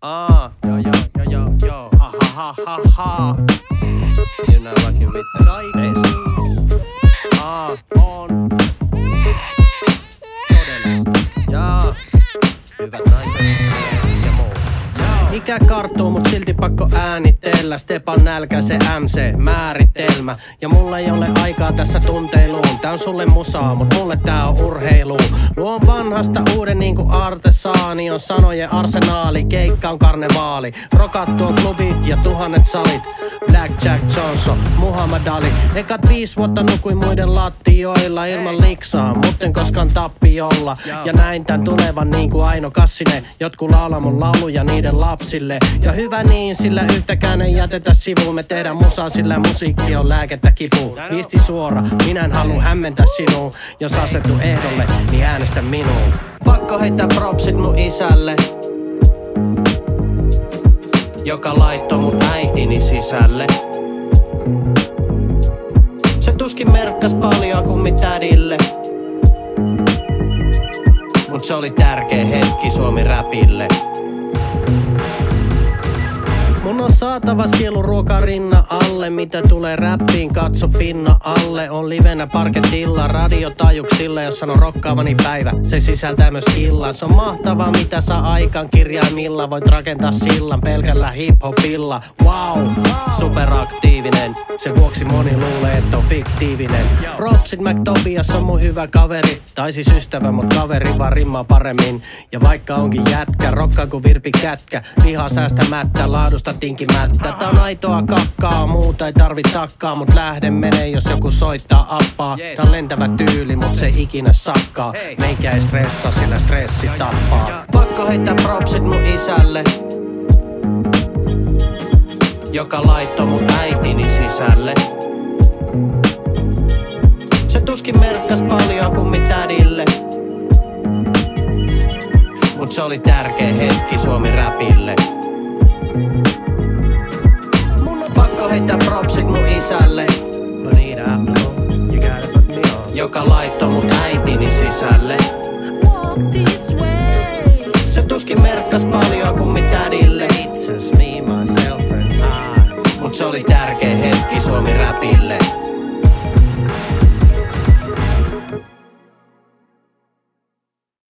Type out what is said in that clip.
Yo, ha. You're not rocking with the bass. On. Todellista. Ja. Hyvät naiset ja muu. Ikä karttuu, mut silti pakko äänitellä. Stepan nälkä, se MC, määritelmä. Ja mulla ei ole aikaa tässä tunteiluun. Tää on sulle musaa, mut mulle tää on urheilu. Luon vanhasta uuden niinku artesaani. On sanojen arsenaali, keikka on karnevaali. Rokattu on klubit ja 1000 salit. Black Jack Johnson, Muhammad Ali. Ekat 5 vuotta nukuin muiden lattioilla. Ilman liksaa, mutten koskaan tappiolla. Ja näin tän tulevan niinku Aino Kassinen. Jotkut laulaa mun lauluja niiden lapsille. Ja hyvä niin, sillä yhtäkään ei jätetä sivuun. Me tehdään musaa, sillä musiikki on lääkettä kipuun. Viesti suora, minä en halua hämmentää sinua. Jos asettu ehdolle, niin äänestä minuun. Pakko heittää propsit mun isälle, joka laittoi mut äitini sisälle. Se tuskin merkkas paljon kummi tädille, mut se oli tärkeä hetki Suomi-räpille. Mun on saatava sieluruoka rinna alle. Mitä tulee räppiin, katso pinna alle. On livenä parketilla, radiotaajuuksilla. Jos sanon rokkaavani päivä, se sisältää myös illan. Se on mahtavaa mitä saa aikaan kirjaimilla. Voit rakentaa sillan pelkällä hip-hopilla. Wow, superaktiivinen. Sen vuoksi moni luulee, että on fiktiivinen. Propsit McTobias on mun hyvä kaveri. Tai siis ystävä, mut kaveri vaan rimmaa paremmin. Ja vaikka onkin jätkä, rokkaa kuin Virpi Kätkä. Lihaa säästämättä, laadusta tinkimättä. Tää on aitoa kakkaa, muuta ei tarvi takkaa. Mut lähde menee, jos joku soittaa appaa. Tää on lentävä tyyli, mut se ikinä sakkaa. Meikä ei stressaa, sillä stressi tappaa. Pakko heittää propsit mun isälle, joka laittoi mut äitini sisälle. Se tuskin merkkas paljon kummi tädille, mut se oli tärkeä hetki Suomi-räpille. Mun on pakko heittää propsit mun isälle, joka laittoi mut äitini sisälle. Se tuskin merkkas paljon kummi tädille, mut se oli tärkeä hetki Suomi-räpille.